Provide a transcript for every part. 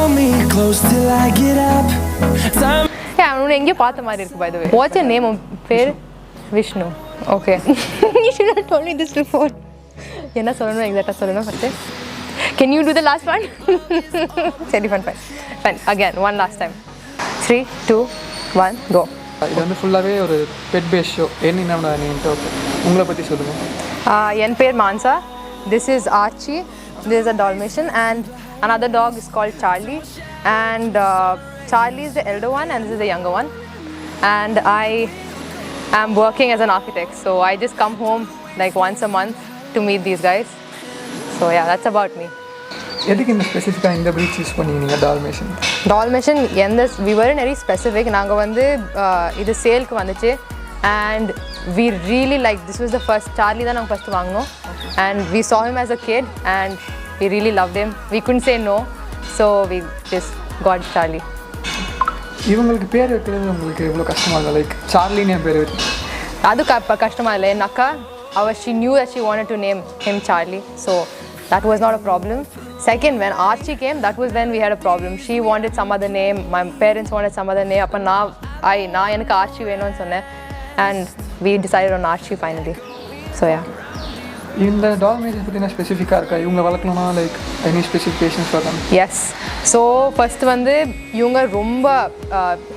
hold me close till I get up. Yeah, I'm எங்கேயோ பார்த்த மாதிரி இருக்கு by the way. What's your name? பேர் Vishnu. Okay. You should have told me this before. என்ன சொல்லணும் எக்ஸாக்ட்டா சொல்லணும் first. Can you do the last one? சரி fine. Again, one last time. 3 2 1 go. இது வந்து ஃபுல்லாவே ஒரு பெட் பேஸ் ஷோ. என்ன நேம்ட்டு ஓகே. உங்களை பத்தி சொல்லுங்க. என் பேர் Monza. This is Archie. This is a Dalmatian and another dog is called Charlie and Charlie is the elder one and this is the younger one and I am working as an architect, so I just come home like once a month to meet these guys. So yeah, that's about me. எதுக்கு இந்த ஸ்பெசிஃபிக்கா இந்த breed choose பண்ணீங்க Dalmatian we weren't very specific. நாங்க வந்து இது சேல்க்கு வந்துச்சு and we really liked, this was the first Charlie தான் நாங்க first வாங்குனோம் and we saw him as a kid and we really loved him. We couldn't say no, so we just got Charlie. இவங்களுக்கு பேர் வைக்கிறது உங்களுக்கு எவ்வளோ கஷ்டமா இல்லை? லைக் சார்லின்னு என் பேர் வச்சு அது கஷ்டமா இல்லை. என் அக்கா she knew that she wanted to name him Charlie, so that was not a problem. Second, when Archie came, that was when we had a problem. She wanted some other name, my parents wanted some other name. அப்போ நான் எனக்கு Archie வேணும்னு சொன்னேன் and we decided on Archie finally. So yeah. இந்த டால்மேஷியன்ஸ் பற்றின ஸ்பெசிஃபிக்காக இருக்கா? இவங்க வளர்க்கணும்னா லைக் எனி ஸ்பெசிஃபிகேஷன்ஸ் வரணும்? எஸ். ஸோ ஃபர்ஸ்ட் வந்து இவங்க ரொம்ப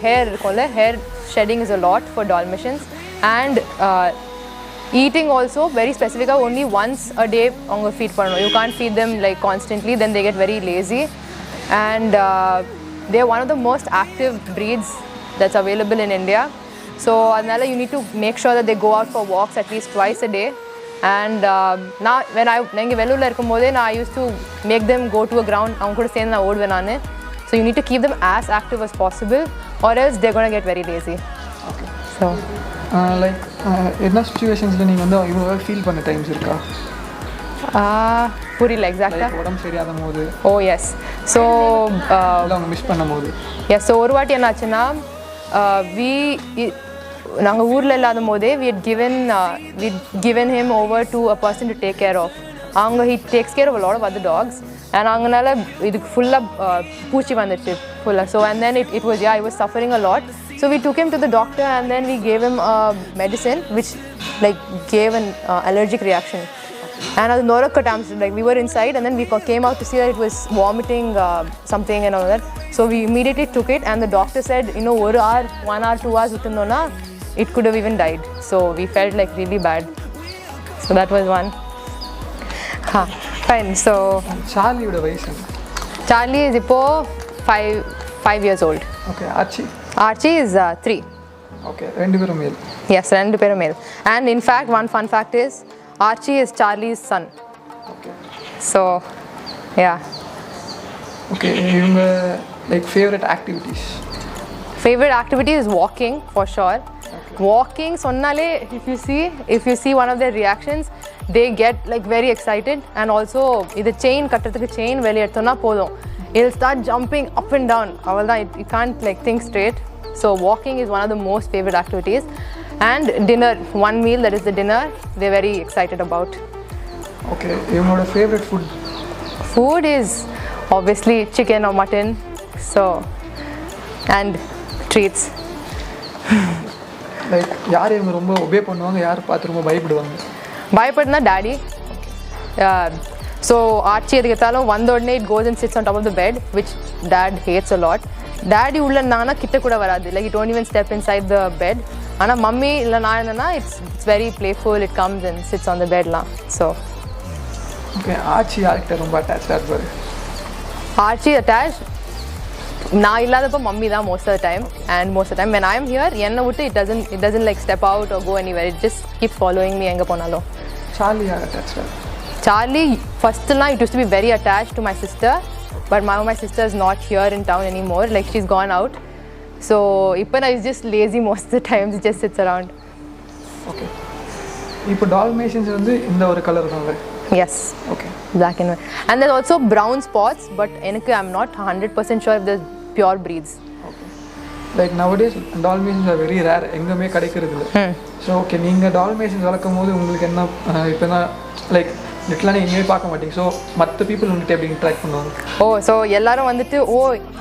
ஹேர் இருக்கும்ல, hair shedding is a lot for Dalmatians and eating also very specific, only once a day அவங்க feed பண்ணணும். You can't feed them like constantly, then they get very lazy and they are one of the most active breeds that's available in India. So அதனால you need to make sure that they go out for walks at least twice a day. And when நான் வெள்ளூரில் இருக்கும்போதே I used to make them go to a ground, அவங்க கூட சேர்ந்து நான் ஓடுவேன் நான். So you need to keep them as active as possible or else they're going to get very lazy. Okay. So like என்ன சிச்சுவேஷன்ஸில் நீங்கள் வந்து இவ்வளோ ஃபீல் பண்ண டைம்ஸ் இருக்கா? புரியல எக்ஸாக்டாக. உடம்பு சரியாத போது? ஓ எஸ். ஸோ அவங்க மிஸ் பண்ணும் போது? எஸ். ஸோ ஒரு வாட்டி என்னாச்சுன்னா நாங்கள் ஊரில் இல்லாத போதே we given him over to a person to take care of. அவங்க he takes care of a lot of other dogs and அவங்கனால இதுக்கு ஃபுல்லாக பூச்சி வந்துடுச்சு ஃபுல்லாக. So and then it was suffering a lot. So we took him to the doctor and then we gave him a medicine which like gave an allergic reaction. And அது நொரக்கட்டாம், like we were inside and then we came out to see that it was vomiting something and all that. So we immediately took it and the doctor said, 1 hour, 2 hours விட்டுருந்தோன்னா it could have even died. So we felt like really bad. So that was one. Fine. So Charlieயோட வயசு? Charlie is இப்போ 5 years old. Okay. Archie is 3. Okay. ரெண்டு பேரும் மேல்? Yes, ரெண்டு பேரும் மேல். And in fact, one fun fact is Archie is Charlie's son. Okay. So yeah. Okay. இவங்க like favorite activities? Favorite activity is walking for sure. Okay. Walking sonnale if you see one of their reactions, they get like very excited and also idu chain katradhukku chain veli edthona podum, it'll start jumping up and down. Avalda it can't like think straight. So walking is one of the most favorite activities. And dinner, one meal, that is the dinner, they're very excited about. Okay. Your favorite food is obviously chicken or mutton. So and treats. Like யார் இவங்க ரொம்ப obey பண்ணுவாங்க, யார் பார்த்து ரொம்ப பயப்படுவாங்க? பயப்படுனா daddy. So Archie எதுக்கேத்தாலும் வந்த உடனே it goes and sits on top of the bed, which dad hates a lot. Daddy உள்ள இருந்தாங்கன்னா கிட்ட கூட வராது, like it won't even step inside the bed. ஆனா மம்மி இல்லை நான் என்னன்னா it's very playful, it comes and sits on the bedலாம். So okay. Archie யார்கிட்ட ரொம்ப அட்டாச்சாக இருப்பாரு? Archie attached நான் இல்லாதப்போ மம்மி தான் most of the time, and most of the time when I am here என்னை விட்டு it doesn't like step out or go anywhere, it just keeps following me எங்கே போனாலும். Charlie யார் அட்டாச்சாக? Charlie firstலாம் it used to be very attached to my sister, but now my sister is not here in town anymore, like she's gone out. So இப்போ நான் is just lazy most of the time, it just sits around. Okay. இப்போ டால்மேஷியன்ஸ் வந்து இந்த ஒரு colour தாங்க? Yes. Okay. Black and white. And there's also brown spots, but I'm not 100% sure if there's pure breeds. Okay. Like nowadays Dalmatians are very rare, எங்கமே கிடைக்கிறது இல்ல. So okay, நீங்க Dalmatians வளர்க்கும்போது உங்களுக்கு என்ன இப்போ like லிட்டலாக நீங்கள் எங்கேயுமே பார்க்க மாட்டீங்க. ஸோ மற்ற பீப்புள் வந்துட்டு எப்படி இன்ட்ராக்ட் பண்ணுவாங்க? ஸோ எல்லாரும் வந்துட்டு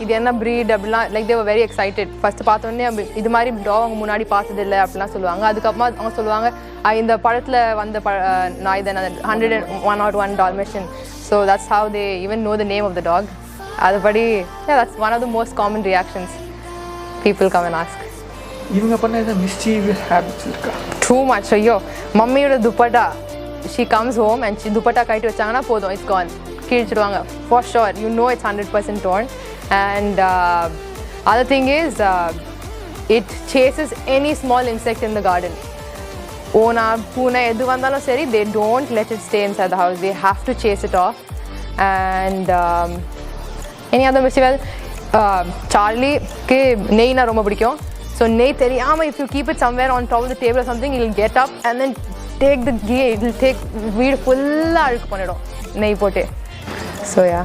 இது என்ன ப்ரீட் அப்படிலாம் லைக் தேவர் வெரி எக்ஸைட்டட். ஃபஸ்ட்டு பார்த்தோன்னே இது மாதிரி டாக் அவங்க முன்னாடி பார்த்ததில்லை அப்படிலாம் சொல்லுவாங்க. அதுக்கப்புறமா அவங்க சொல்லுவாங்க இந்த படத்தில் வந்த நாய் தான் 101 Dalmatian. So that's how they even know the name of the dog. அதுபடி that's one of the most common reactions people come and ask. இவங்க பண்ண எதாவது மிஸ்சீவியஸ் ஹேபிட்ஸ் இருக்கா? Too much. ஐயோ, மம்மியோட dupatta, she comes home and she dupatta கட்டி வச்சாங்கன்னா போதும், it's gone, கிழிச்சிடுவாங்க for sure. You know it's 100% torn. And other thing is it chases any small insect in the garden. ஓனா பூனை எது வந்தாலும் சரி, they don't let it stay inside the house. They have to chase it off. And any other mischief? சார்லிக்கு Naina ரொம்ப பிடிக்கும். So நெய் தெரியாமல் if you keep it somewhere on top of the table or something, it will get up and then take the ghee. It will take வீடு ஃபுல்லாக அழுக்கு பண்ணிடும் நெய் போட்டு. So yeah,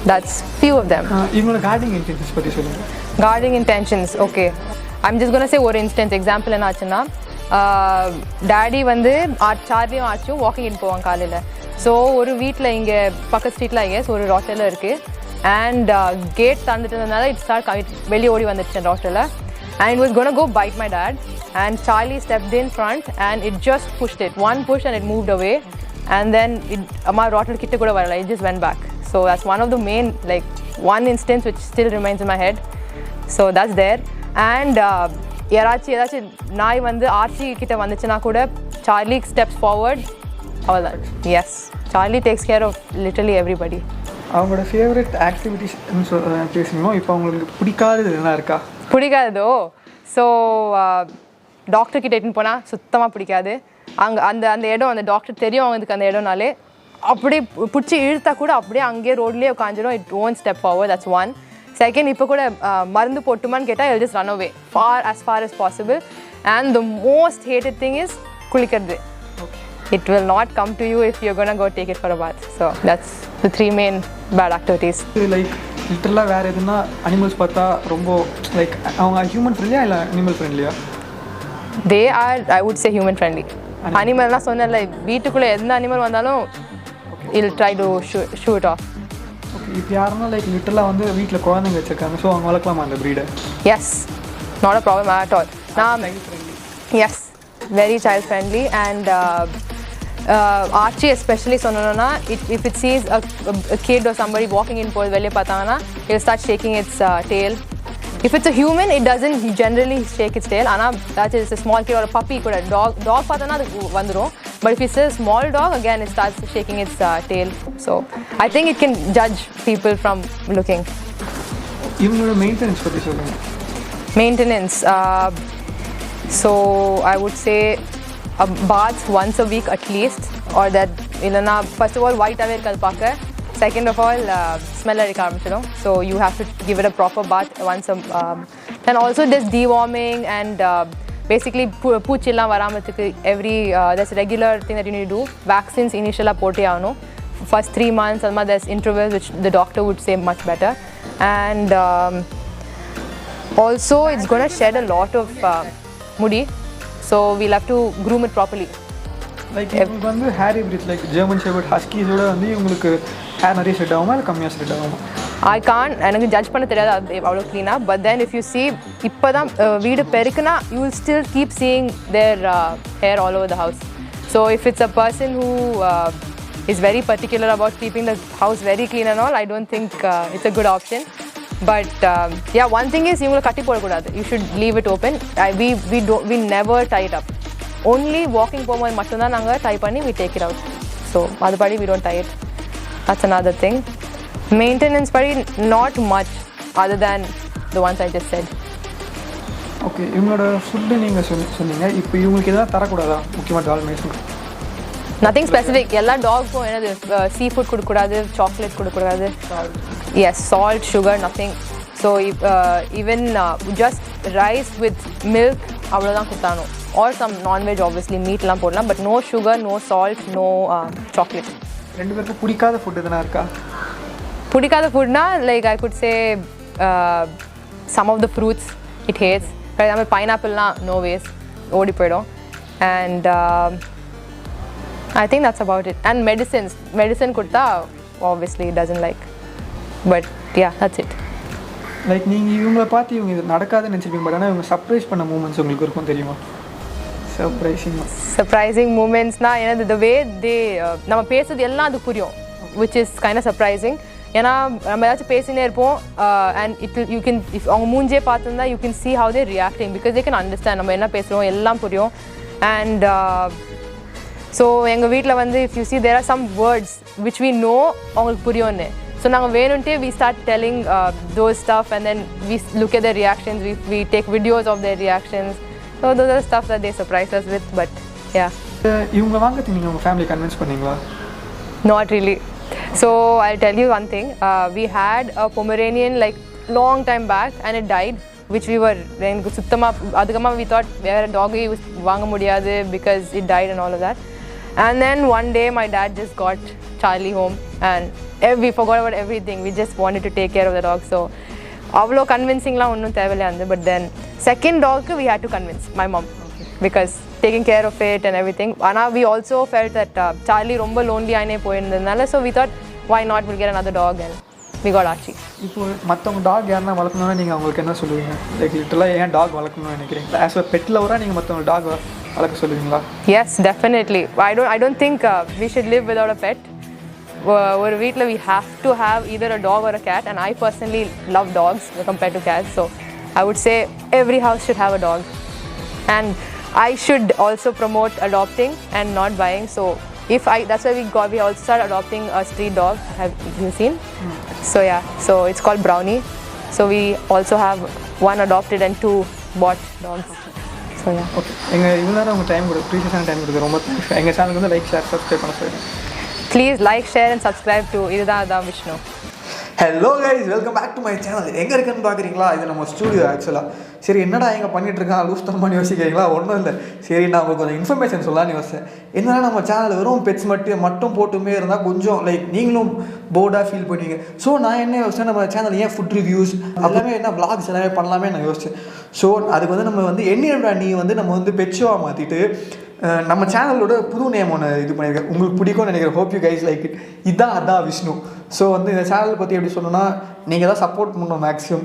that's few of them. இவங்களோட guarding intentions பற்றி சொல்லுங்கள். Guarding intentions, okay, I'm just gonna say ஒரு இன்ஸ்டன்ஸ் எக்ஸாம்பிள் என்ன ஆச்சுன்னா, டேடி வந்து சார்லியும் ஆச்சும் வாக்கிங் போவாங்க காலையில். ஸோ ஒரு வீட்டில் இங்கே பக்கத்து ஸ்ட்ரீட்டில் ஐஎஸ் ஒரு ராட்டெல்லாம் இருக்குது. அண்ட் கேட் தந்துட்டதுனால வெளியே ஓடி வந்துடுச்சு ராட்டெல்லாம். And it was going to go bite my dad, and Charlie stepped in front and it just pushed it. One push and it moved away, and then my rattle kitta kuda varala, it just went back. So that's one of the main, like, one instance which still remains in my head. So that's there. And yarachi naai vandu Archie kitta vanduchina kuda Charlie steps forward, all that. Yes, Charlie takes care of literally everybody. அவங்களோட favourite activities பேசணுமோ, இப்போ அவங்களுக்கு பிடிக்காதது என்ன இருக்கா? பிடிக்காதோ, so doctor கிட்ட இட்டுன்னு போனால் சுத்தமாக பிடிக்காது. அங்கே அந்த இடம், அந்த டாக்டர் தெரியும் அவங்களுக்கு அந்த இடம்னாலே, அப்படியே பிடிச்சி இழுத்தா கூட அப்படியே அங்கேயே ரோட்லேயே உட்காந்துடும். It won't step forward. That's one. Second, இப்போ கூட மருந்து போட்டுமான்னு கேட்டால் it'll just run away as far as possible. And the most hated thing is குளிக்கிறது. It will not come to you if you're going to go take it for a bath. So that's the three main bad activities. Like லிட்டரலாக வேறு எதுனா animals பார்த்தா ரொம்ப like அவங்க human ஃப்ரெண்ட்லியா இல்லை animal ஃப்ரெண்ட்லியா? They are, I would say, human friendly. அனிமல்னால் சொன்னல, வீட்டுக்குள்ளே எந்த அனிமல் வந்தாலும் it'll try to shoo it off. Okay, இப்போ யாருன்னா லைக் லிட்டரலாக வந்து வீட்டில் குழந்தைங்க வச்சுருக்காங்க, ஸோ அவங்க வளர்க்கலாமா அந்த ப்ரீடை? Yes, not a problem at all. Yes, very child friendly. And Archie especially சொன்னோன்னா, if it sees a kid or somebody walking in போது வெளியே பார்த்தாங்கன்னா, it will start shaking its tail. If it's a human, it doesn't generally shake its tail. ஆனால் that is a small kid or a puppy கூட dog பார்த்தோன்னா அது வந்துடும். But if it's a small dog, again it starts shaking its tail. So I think it can judge people from looking. இவங்களோட maintenance பற்றி சொல்லுங்கள். Maintenance, so I would say a bath once a week at least, or that illana first of all white aware kalpaka, second of all smell like armchalo, so you have to give it a proper bath once then also there's deworming and basically poochilla varamathukku every there's a regular thing that you need to do. Vaccines initially pote avano first 3 months, and there's intervals which the doctor would say much better. And also it's going to shed a lot of mudi, so we'll have to groom it properly. Like இவங்களுக்கு வந்து hair hybrid like German shepherd ஹஸ்கீஸோட வந்து இவங்களுக்கு hair நிறைய set ஆகுமா இல்லை கம்மியாக set ஆகுமா? I can't, எனக்கு ஜட்ஜ் பண்ண தெரியாது அவ்வளோ க்ளீனாக. But then if you see இப்போ தான் வீடு பெருக்குனா you will still keep seeing their hair all over the house. So if it's a person who is very particular about keeping the house very clean and all, I don't think it's a good option. But yeah, one thing is இவங்களை கட்டி போடக்கூடாது. You should leave it open. We never tie it up. Only walking போகும்போது மட்டும்தான் நாங்கள் tie பண்ணி we take it out. So அதுபடி we don't tie it. That's another thing. Maintenance படி not much other than the ones I just said. Okay, இவங்களோட food நீங்கள் சொன்னீங்க. இப்போ இவங்களுக்கு எதாவது தரக்கூடாதா முக்கியமாக டால்மேஷன்? Nothing specific. எல்லா டாக்ஸும் என்னது சீ ஃபுட் கொடுக்கக்கூடாது, சாக்லேட் கொடுக்கக்கூடாது. Yes, salt, sugar, nothing. So even just rice with milk அவ்வளோதான் கொடுத்தானோ. ஆர் சம் நான்வெஜ் ஆப்வியஸ்லி மீட்லாம் போடலாம், but no sugar, no salt, no chocolate. ரெண்டு பேருக்கும் பிடிக்காத ஃபுட் எதுனா இருக்கா? பிடிக்காத ஃபுட்னா like I could say some of the fruits it hates. For example பைனாப்பிள்லாம் நோ வேஸ், ஓடி போயிடும். And I think that's about it. And medicine kudta obviously doesn't like, but yeah, that's it. Like நீங்கள் இவங்கள பார்த்து இவங்க இது நடக்காதுன்னு நினச்சிருப்பீங்க, but ஆனால் இவங்க சர்ப்ரைஸ் பண்ண மூமெண்ட்ஸ் உங்களுக்கு இருக்கும் தெரியுமா? Surprising moments na the way they நம்ம பேசுறது எல்லாம் அது புரியும், which is kind of surprising. ஏன்னா நம்ம ஏதாச்சும் பேசினே இருப்போம் and you can if அவங்க மூஞ்சே பார்த்துருந்தா you can see how they're reacting because they can understand நம்ம என்ன பேசுகிறோம் எல்லாம் புரியும். And so எங்கள் வீட்டில் வந்து if you see there are some words which we know அவங்களுக்கு புரியும்னு, so நாங்கள் வேணும்ட்டே we start telling those stuff and then we look at their reactions, we take videos of their reactions, so those are stuff that they surprise us with. But yeah, இவங்க வாங்கிறதுக்கு நீங்கள் உங்கள் family convince பண்ணீங்களா? not really. So I'll tell you one thing, we had a Pomeranian like long time back and it died, which we were எனக்கு சுத்தமா அதுக்கமா we thought வேற dog வாங்க முடியாது because it died and all of that. And then one day my dad just got Charlie home and we forgot about everything, we just wanted to take care of the dog. So avlo convincing la onnum thevilla and but then second dog we had to convince my mom because taking care of it and everything. Ana we also felt that Charlie romba lonely aine poyirundadnala, so we thought why not we'll get another dog and we got Archie. இப்போ மற்றவங்க talk யாருன்னா வளர்க்கணும்னா நீங்கள் அவங்களுக்கு என்ன சொல்லுவீங்க? Like லிட்டலாக ஏன் talk வளர்க்கணும்னு நினைக்கிறீங்க? ஆஸ் அ பெட் லவராக நீங்கள் மற்றவங்க டாக் வளர்க்க சொல்லுவீங்களா? Yes, definitely. I don't think we should live without a pet. ஒரு வீட்டில் we have to have either a dog or a cat, and I personally love dogs compared to cats, so I would say every house should have a dog. And I should also promote adopting and not buying. So that's why we also started adopting a street dog. Have you seen? So yeah, so it's called Brownie. So we also have one adopted and 2 bought dogs. So yeah. Okay. எங்கள் இவ்வளோ நேரம் உங்கள் time கொடுத்து ப்ரீஷியஸான time கொடுத்து ரொம்ப thanks. எங்கள் சேனலுக்கு வந்து லைக் ஷேர் சப்ஸ்கிரைப் பண்ண சொல்லுங்கள். Please like, share and subscribe to இதுதான் Vishnu. Hello guys, welcome back to my channel. எங்கே இருக்குன்னு பார்க்குறீங்களா? இது நம்ம ஸ்டூடியோ ஆக்சுவலாக. சரி என்னடா எங்கே பண்ணிகிட்ருக்கான் லூஸ் தரமானு யோசிக்கிறீங்களா? ஒன்றும் இல்லை. சரி நான் உங்களுக்கு கொஞ்சம் இன்ஃபர்மேஷன் சொல்லலான்னு யோசிச்சேன். என்னன்னா நம்ம சேனல் வெறும் பெட்ஸ் மட்டும் போட்டுமே இருந்தால் கொஞ்சம் லைக் நீங்களும் போர்டாக ஃபீல் பண்ணுவீங்க. ஸோ நான் என்ன யோசிச்சேன், நம்ம சேனல் ஏன் ஃபுட் ரிவ்யூஸ் எல்லாமே என்ன vlogs எல்லாமே பண்ணலாமே நான் யோசித்தேன். ஸோ அதுக்கு வந்து நம்ம வந்து என்னடா நீ வந்து நம்ம வந்து பெட்ஷோவாக மாற்றிட்டு நம்ம சேனலோட புது நேம் ஒன்று இது பண்ணியிருக்கேன். உங்களுக்கு பிடிக்கும்னு நினைக்கிறேன். Hope you guys like it. அதான் விஷ்ணு. ஸோ வந்து இந்த சேனல் பற்றி எப்படி சொல்லணும்னா நீங்கள் தான் சப்போர்ட் பண்ணணும் மேக்ஸிமம்.